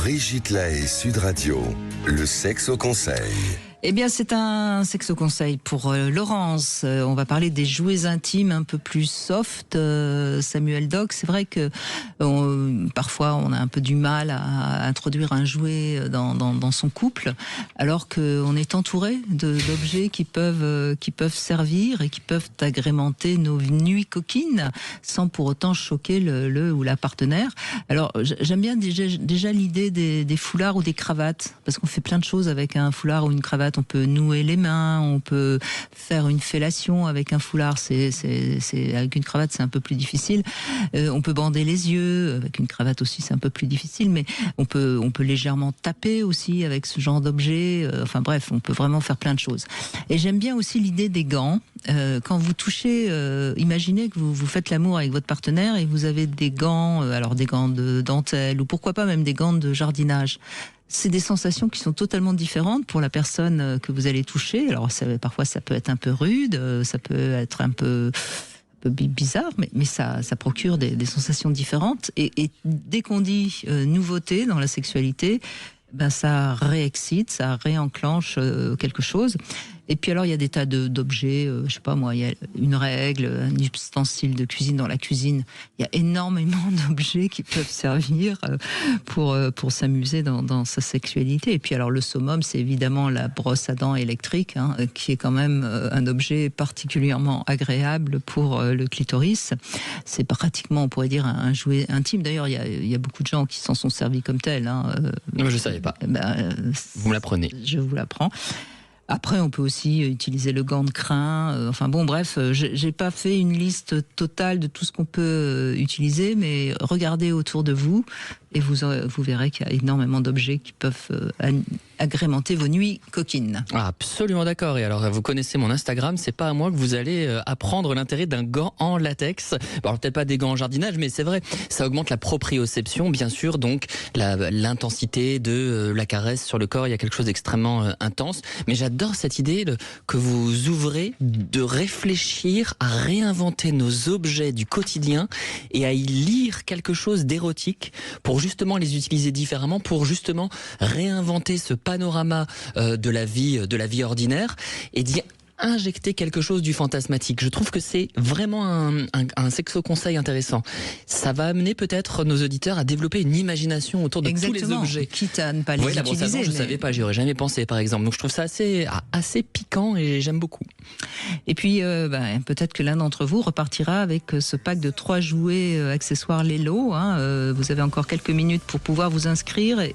Brigitte Lahaie, Sud Radio, le sexe au conseil. Eh bien, c'est un sexe au conseil pour Laurence. On va parler des jouets intimes un peu plus soft. Samuel Doc, c'est vrai que parfois on a un peu du mal à introduire un jouet dans son couple, alors qu'on est entouré d'objets qui peuvent servir et qui peuvent agrémenter nos nuits coquines sans pour autant choquer le ou la partenaire. Alors, j'aime bien déjà l'idée des foulards ou des cravates, parce qu'on fait plein de choses avec un foulard ou une cravate. On peut nouer les mains, on peut faire une fellation avec un foulard. Avec une cravate, c'est un peu plus difficile. On peut bander les yeux avec une cravate aussi, c'est un peu plus difficile. Mais on peut légèrement taper aussi avec ce genre d'objet. Enfin bref, on peut vraiment faire plein de choses. Et j'aime bien aussi l'idée des gants. Quand vous touchez, imaginez que vous faites l'amour avec votre partenaire et vous avez des gants, alors des gants de dentelle ou pourquoi pas même des gants de jardinage. C'est des sensations qui sont totalement différentes pour la personne que vous allez toucher. Alors parfois ça peut être un peu rude, ça peut être un peu bizarre, mais ça procure des sensations différentes. Et dès qu'on dit nouveauté dans la sexualité, ben ça réexcite, ça réenclenche quelque chose. Et puis alors il y a des tas d'objets, je sais pas moi, il y a une règle, un ustensile de cuisine dans la cuisine. Il y a énormément d'objets qui peuvent servir pour s'amuser dans sa sexualité. Et puis alors le summum, c'est évidemment la brosse à dents électrique, qui est quand même un objet particulièrement agréable pour le clitoris. C'est pratiquement, on pourrait dire, un jouet intime. D'ailleurs, il y a beaucoup de gens qui s'en sont servis comme tel. Non, je savais pas. Vous me l'apprenez. Je vous l'apprends. Après, on peut aussi utiliser le gant de crin. Enfin bon, bref, j'ai pas fait une liste totale de tout ce qu'on peut utiliser, mais regardez autour de vous et vous verrez qu'il y a énormément d'objets qui peuvent agrémenter vos nuits coquines. Ah, absolument d'accord. Et alors, vous connaissez mon Instagram, c'est pas à moi que vous allez apprendre l'intérêt d'un gant en latex. Bon, alors, peut-être pas des gants en jardinage, mais c'est vrai, ça augmente la proprioception, bien sûr, donc l'intensité de la caresse sur le corps. Il y a quelque chose d'extrêmement intense. Mais j'adore cette idée que vous ouvrez de réfléchir à réinventer nos objets du quotidien et à y lire quelque chose d'érotique pour justement les utiliser différemment, pour justement réinventer ce panorama de la vie ordinaire et d'y injecter quelque chose du fantasmatique. Je trouve que c'est vraiment un sexo-conseil intéressant. Ça va amener peut-être nos auditeurs à développer une imagination autour de tous les objets. Quitte à ne pas les utiliser. La brosse à dents, je ne savais pas, j'y aurais jamais pensé par exemple. Donc je trouve ça assez piquant et j'aime beaucoup. Et puis peut-être que l'un d'entre vous repartira avec ce pack de 3 jouets accessoires Lelo. Vous avez encore quelques minutes pour pouvoir vous inscrire